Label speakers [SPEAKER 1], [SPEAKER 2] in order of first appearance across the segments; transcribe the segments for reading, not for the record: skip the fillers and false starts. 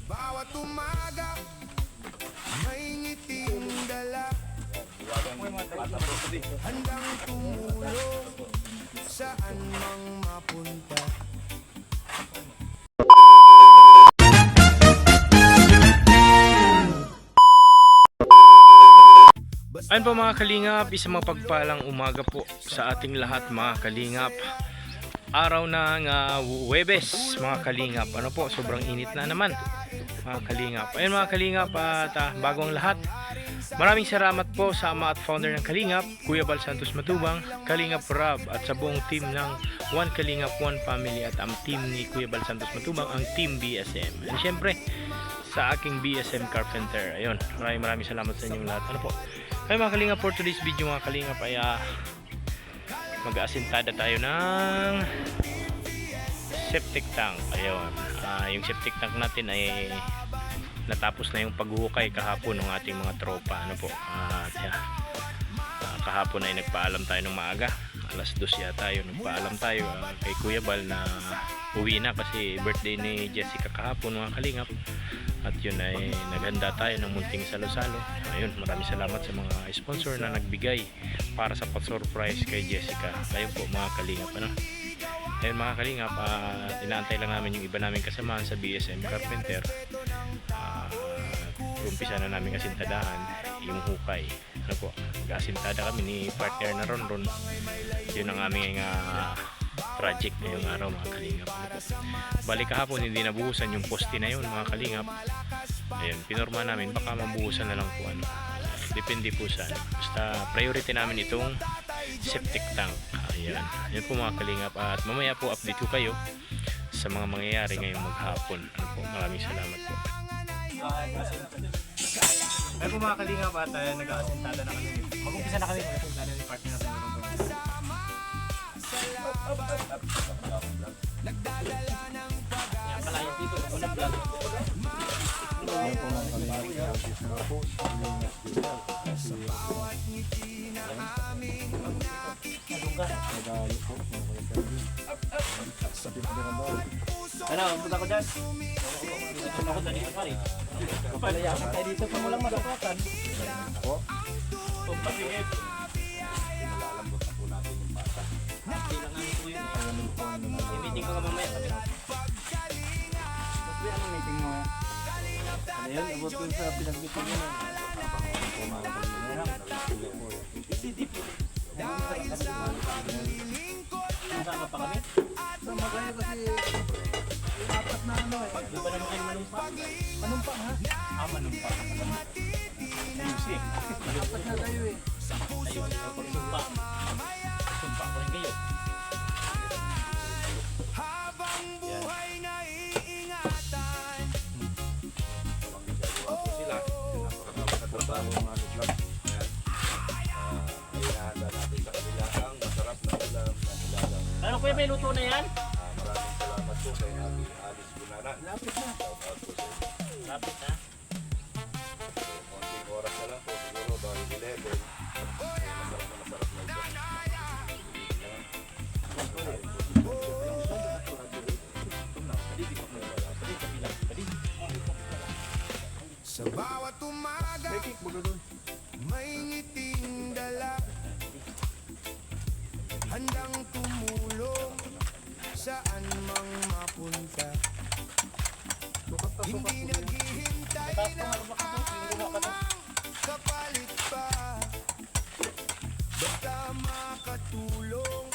[SPEAKER 1] bawat umaga, may ngiting dala, handang tumulong saan mang mapunta.
[SPEAKER 2] Ayun po mga kalingap, isang mapagpalang umaga po sa ating lahat mga kalingap. Araw ng Huwebes mga kalingap. Ano po, sobrang init na naman mga kalingap. Ayun mga kalingap, at bago ang lahat, maraming salamat po sa ama at founder ng Kalingap, Kuya Bal Santos Matubang, Kalingap Rob, at sa buong team ng One Kalingap, One Family, at ang team ni Kuya Bal Santos Matubang, ang team BSM. And syempre sa aking BSM Carpenter. Ayun, maraming salamat sa inyong lahat. Ano po, ay mga kalingap, for today's video mga kalingap ay mag-aasintada tayo ng septic tank. Ayun, yung septic tank natin ay natapos na yung paghuhukay kahapon ng ating mga tropa. Ano po, kahapon ay nagpaalam tayo ng maaga, alas 2 yata yun, nagpaalam tayo kay Kuya Bal na uwi na kasi birthday ni Jessica kahapon mga kalingap. At yun ay naghanda tayo ng munting salo-salo. Ayun, maraming salamat sa mga sponsor na nagbigay para sa pa-surprise kay Jessica. Ayun po mga kalingap, ano? Ayun mga kalingap, inaantay lang namin yung iba naming kasamahan sa BSM Carpenter. Umpisa na namin asintadahan yung hukay. Ano po, nag-asintada kami ni partner na Ronron. Yun ang aming project ngayong araw mga kalingap. Ano po, balik kahapon hindi nabuhusan yung poste na yun mga kalingap. Ayun, pinorma namin, baka mabuhusan na lang po, ano, depende po sa basta priority namin itong septic tank. Ayan, yun po mga kalingap, at mamaya po update ko kayo sa mga mangyayari ngayong maghapon. Ano po, maraming salamat po. Ay po mga kalingap, at nag-aasintada na kami. Mag-umpisa na kami mag-aasintada ni partner natin.
[SPEAKER 1] Nagdadala ng pag-asa.
[SPEAKER 3] dito, unang vlog.
[SPEAKER 1] Sa bawat ngiti na aming nakikita,
[SPEAKER 3] Ano, punta ko dyan. Punta ko dyan, pare. Palayakan tayo dito kung walang madapatan. Pagpapigit.
[SPEAKER 4] Nalalambot na po natin yung bata.
[SPEAKER 3] Kailangan ko yun. I-meeting ko ka mamaya. Ano meeting mo? Ano yun? Abot ko sa pinag-meeting mo.
[SPEAKER 4] Habang pumalabas mo na, nalatuloy mo yan.
[SPEAKER 1] dahil sa paglilingkod
[SPEAKER 3] Kasama pa kami?
[SPEAKER 5] Magaya kasi apat na ano eh.
[SPEAKER 3] Di ba naman kayo manumpa?
[SPEAKER 5] Manumpa ha?
[SPEAKER 3] Manumpa. Music.
[SPEAKER 5] Apat na kayo eh.
[SPEAKER 3] Ayun, pagsumpa. Sumpa ko rin kayo.
[SPEAKER 1] habang buhay na iingatan.
[SPEAKER 4] Gagawa po sila. Napakatatrabaho ng ano vlog. Ayan. Ay hinahanda natin sa kanila ang masarap na ulam na nilagang.
[SPEAKER 3] Ano kuya, may luto na yan?
[SPEAKER 4] Maraming salamat po kay Abi Alice Bunana.
[SPEAKER 5] Lapit na.
[SPEAKER 4] Shout out po sa inyo.
[SPEAKER 3] Lapit na.
[SPEAKER 4] So, konting oras na lang po siguro dahil 11. Ay masarap na ulam.
[SPEAKER 1] Sa bawat umaga, may ngiting dala, handang tumulong saan mang mapunta. Hindi naghihintay ng anumang kapalit pa, basta makatulong,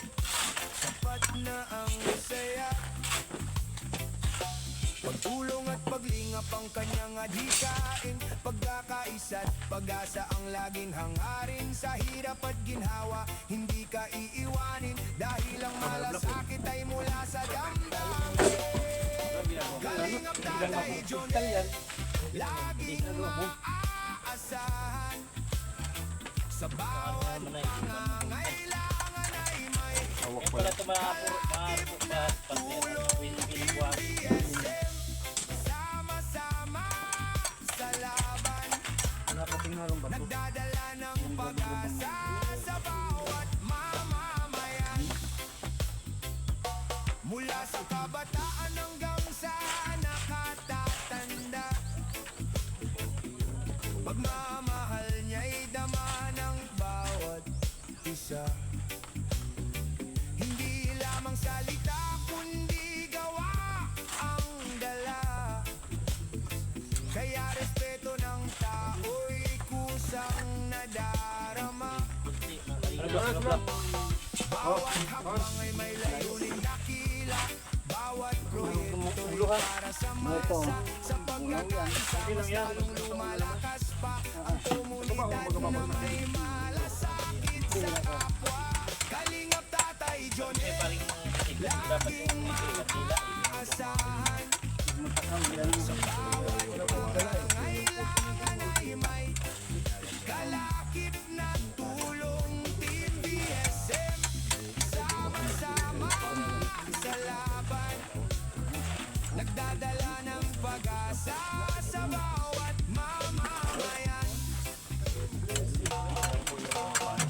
[SPEAKER 1] sapat na ang saya. Pagtulong at paglingap ang kanyang adhikain, pagkakaisa't pag-asa ang laging hangarin. Sa hirap at ginhawa, hindi ka iiwanin, dahil ang malasakit ay mula sa damdamin. Kalingap Tatay John, laging maaasahan. Sa bawat pangangailangan ay may
[SPEAKER 3] Yan pala ito
[SPEAKER 1] sama-sama sa laban. Nagdadala ng pag-asa sa bawat mamamayan. Mula sa kabataan hanggang sa nakatatanda, Pagmamahal niya'y dama ng bawat isa. Hindi lamang salita kundi gawa ang dala. Kaya respeto ng tao'y kusang nadarama. Bawat hakbang ay may layunin dakila. Bawat proyekto'y para sa masa. Sa pagkakaisa mas lalong lumalakas pa ang komunidad na may malasakit sa kapwa. Kalingap Tatay John, laging maaasahan. Sa bawat pangangailangan ay may kalakip na tulong. Team BSM, sama-sama sa laban. Nagdadala ng pag-asa sa bawat mamamayan.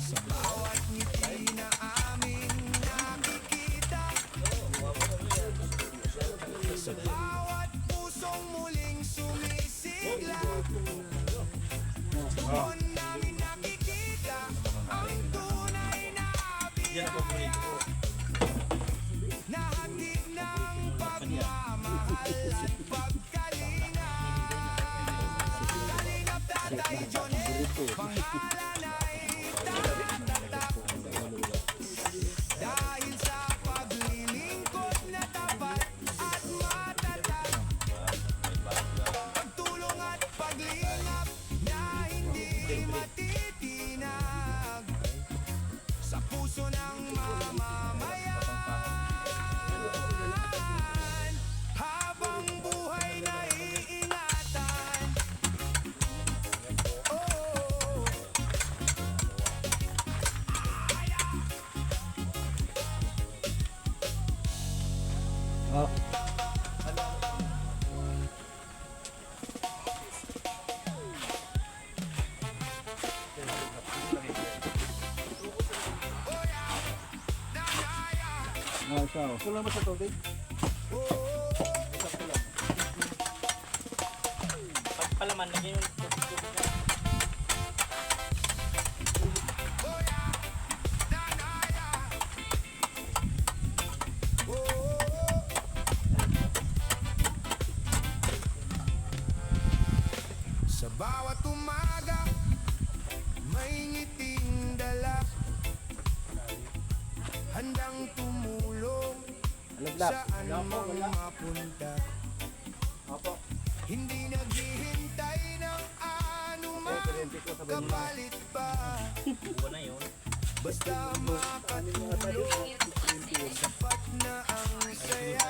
[SPEAKER 1] Sa bawat ngiti na aming nakikita, sa bawat pusong muling sumisigla, doon namin nakikita ang tunay na biyaya na hatid ng pagmamahal at pagkalinga. Kalingap Tatay Jonel, pangalan ay tatatak. Dahil sa paglilingkod na tapat at matatag, pagtulong at paglingap na hindi matitinag sa puso ng mamamayan. Habang buhay na iingatan. Oh,
[SPEAKER 5] Kulang ba sa tubig?
[SPEAKER 3] Palaman na yung tubig na.
[SPEAKER 1] sa bawat umaga may ngiting dala, handang tumulong saan mang mapunta. Hindi naghihintay ng anumang kapalit pa.
[SPEAKER 3] Buwan na yun.
[SPEAKER 1] Basta makatulong, sapat na ang saya.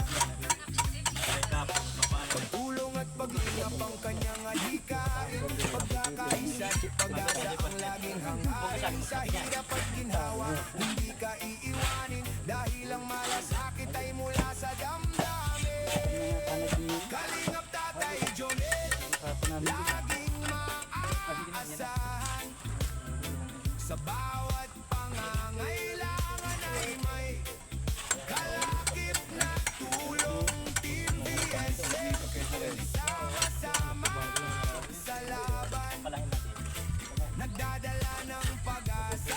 [SPEAKER 1] Pagtulong at paglingap ang kanyang adhikain. Pagkakaisa at pag-asa ang laging hangarin. Sa hirap at ginhawa, hindi ka iiwanin. Dahil ang malasakit ay mula sa damdamin. Kalingap Tatay Jonel, laging maaasahan. Sa bawat pangangailangan ay may kalakip na tulong. Team BSM, sama-sama sa laban. Nagdadala ng pag-asa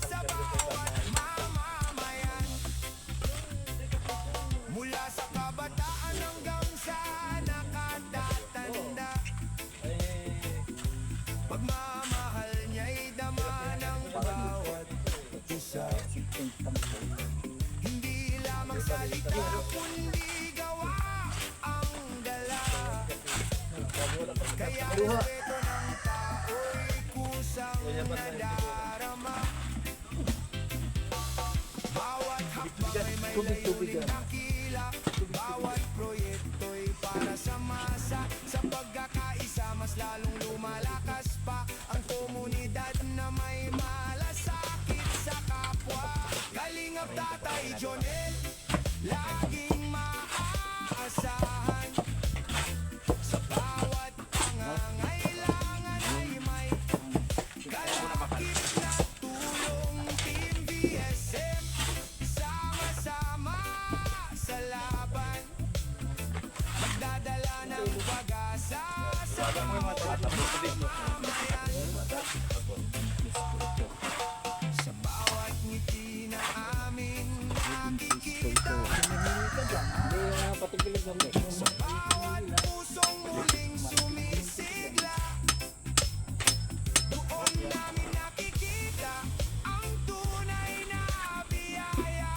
[SPEAKER 1] sa bawat mamamayan. Mula sa kabataan hanggang sa nakatatanda, pagmamahal niya'y dama ng bawat isa. Hindi lamang salita kundi gawa ang dala. Kaya respeto ng tao'y kusang nadarama. Bawat hakbang ay may layuning dakila. Bawat proyekto'y para sa masa. Sa pagkakaisa mas lalong lumalakas pa ang komunidad na may malasakit sa kapwa. Kalingap Tatay Jonel, laging maaasahan. Sa bawat pangangailangan ay may kalakip na tulong. Team BSM, sama-sama sa laban. Magdadala ng pag-asa sa bawat mamamayan. Pusong muling sumisigla, doon namin nakikita ang tunay na biyaya,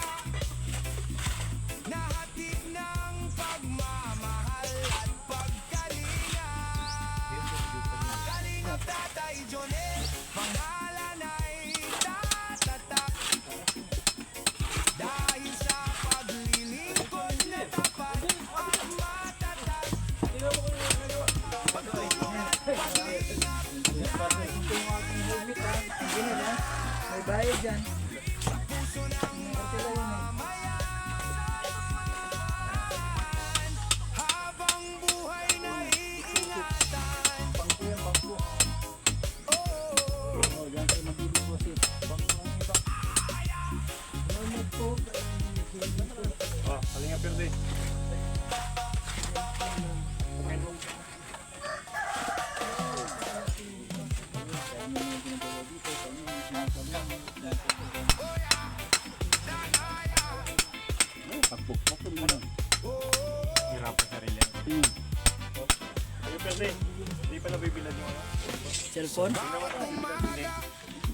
[SPEAKER 1] nahatid ng pagmamahal at pagkalinga. Kalingap Tatay Jonel, pangalan ay tatatak, dahil sa paglilingkod na tapat at matatag.
[SPEAKER 5] May bayad dyan.
[SPEAKER 1] Habang buhay na iingatan,
[SPEAKER 5] Bangko yan, bangko. Oo, dyan kayo mag-deposit. Bangko ang iba. Salamat po.
[SPEAKER 3] Oh, Kalinga Perde.
[SPEAKER 5] Pakpok-pakpok mo lang.
[SPEAKER 3] Hirap sa sarili. Kalinga Perde. Hindi pa nabibilad yung ano.
[SPEAKER 5] Cellphone?
[SPEAKER 3] Hindi.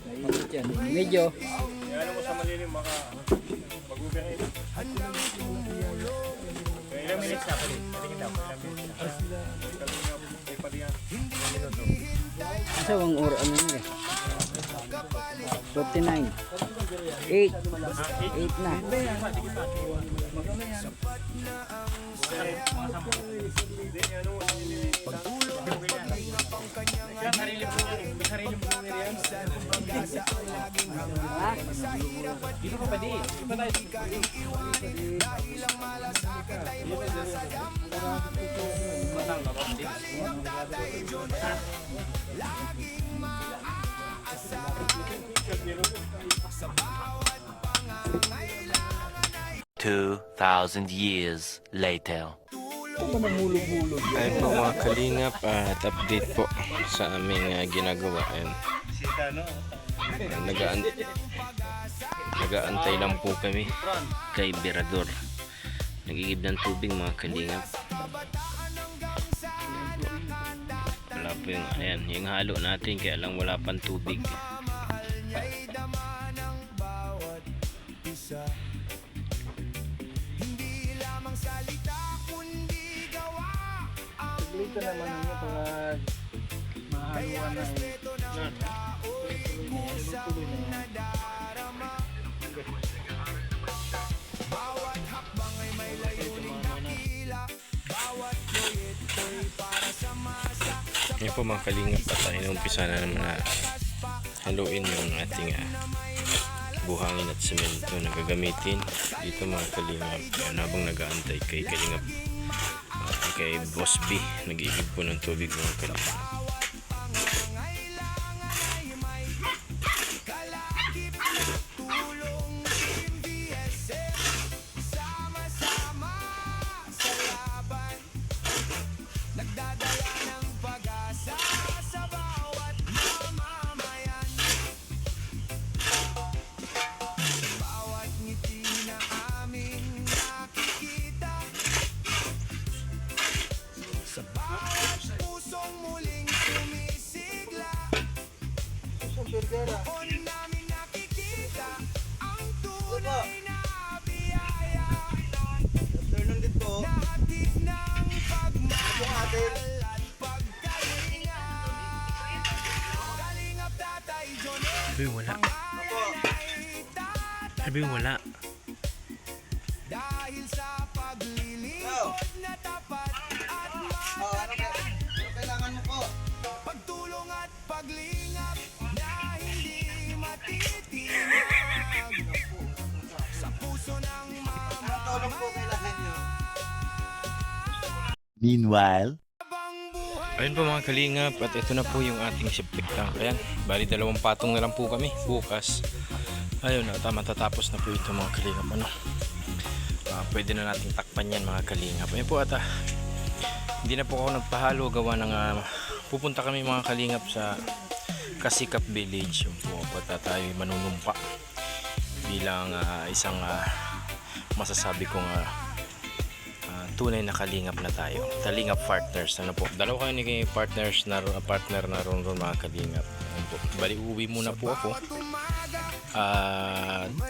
[SPEAKER 5] Naiinit yan. Medyo.
[SPEAKER 3] Yan mo sa malilim baka mag-ubiyahin. Ilang minutes na pala? Patingin daw. Ilang minutes na? Kalinga, may padiyan.
[SPEAKER 5] Isa ang oras ano na eh. 49. 8. 8 na.
[SPEAKER 3] Hindi, ano mo, sarili mo yan. May sarili mo yan. Dito ka pa di. Dito pa tayo.
[SPEAKER 1] dahil ang malasakit ay mula sa damdamin. Kalingap Tatay Jonel, laging maaasahan, sa bawat pangangailangan ay
[SPEAKER 6] 2,000 years later.
[SPEAKER 2] Ayun po mga kalingap at update po sa aming ginagawa. Ayun. Nagaantay lang po kami kay Berador. Nagigib ng tubig mga kalingap. Wala po yung, ayan, yung halo natin kaya lang wala pang tubig.
[SPEAKER 1] niya'y dama ng bawat isa. Hindi lamang salita kundi gawa ang
[SPEAKER 5] Dito naman ang pag mahaluan na eh.
[SPEAKER 1] respeto ng tao'y kusang nadarama. Bawat hakbang ay may layuning dakila, bawat proyekto'y para sa masa.
[SPEAKER 2] Yan po mga kalingap at inumpisa na naman na haluin yung ating buhangin at semento na gagamitin dito mga kalingap. Yan, habang nag-aantay kay kalingap kay Boss B, nag-iigib po ng tubig mga kalingap.
[SPEAKER 1] Tulong Team BSF, sama-sama sa laban, nagdadala ng pag-asa sa bawat mamamayan. Bawat ngiti na aming nakikita, sa bawat pusong muling sumisigla, doon namin nakikita ang tunay na biyaya, nahatid ng pagmamahal at pagkalinga. Kalingap Tatay Jonel,
[SPEAKER 2] Sabi wala.
[SPEAKER 1] pangalan ay tatatag,
[SPEAKER 2] Sabi wala.
[SPEAKER 1] dahil sa paglilingkod na tapat at matagal, pagtulong at paglingap na hindi matitinag, sa puso ng mamamayan.
[SPEAKER 6] Meanwhile,
[SPEAKER 1] Habang buhay
[SPEAKER 2] Ayun po mga kalingap at ito na po yung ating septic tank. Ayan, bali 2 patong na lang po kami bukas. Ayun, at matatapos na po ito mga kalingap. Ano? Pwede na nating takpan yan mga kalingap. Ayun po at hindi na po ako nagpahalo gawa ng pupunta kami mga kalingap sa Kasikap Village. Yun po at tayo manunumpa bilang isang masasabi kong tunay na kalingap na tayo. Kalingap partners. Ano po? Dalawa kayo ni partner na ron mga kalingap. Ano po? Bali, uwi muna po ako.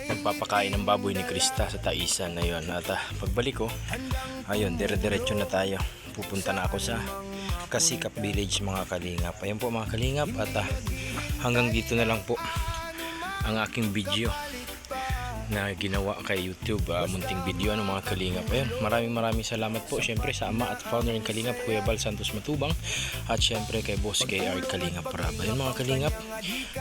[SPEAKER 2] Nagpapakain ng baboy ni Krista sa Taisan na yun. At pagbalik ko, ayun, dire-diretso na tayo. Pupunta na ako sa Kasikap Village mga kalingap. Ayun po mga kalingap. At hanggang dito na lang po ang aking video na ginawa kay YouTube, munting video mga kalingap. Ayun, maraming salamat po syempre sa ama at founder ng Kalingap, Kuya Bal Santos Matubang, at syempre kay Boss KR Kalingap Rab. Ayun mga kalingap,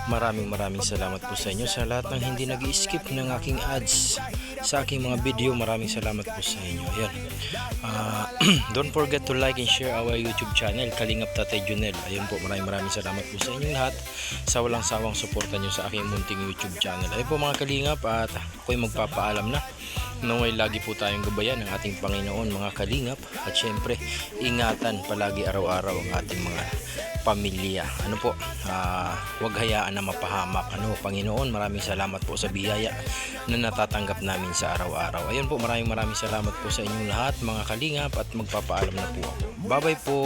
[SPEAKER 2] maraming salamat po sa inyo, sa lahat ng hindi nag-skip ng aking ads sa aking mga video. Maraming salamat po sa inyo. Ayun, don't forget to like and share our YouTube channel, Kalingap Tatay Junel. Ayun po, maraming salamat po sa inyong lahat sa walang sawang suporta nyo sa aking munting YouTube channel. Ayun po mga kalingap, at ako'y magpapaalam na. Naway lagi po tayong gabayan ng ating Panginoon mga kalingap, at syempre ingatan palagi araw-araw ang ating mga pamilya. Ano po, huwag hayaan na mapahamak. Ano, Panginoon, maraming salamat po sa biyaya na natatanggap namin sa araw-araw. Ayun po, maraming salamat po sa inyong lahat mga kalingap, at magpapaalam na po ako. Bye bye po.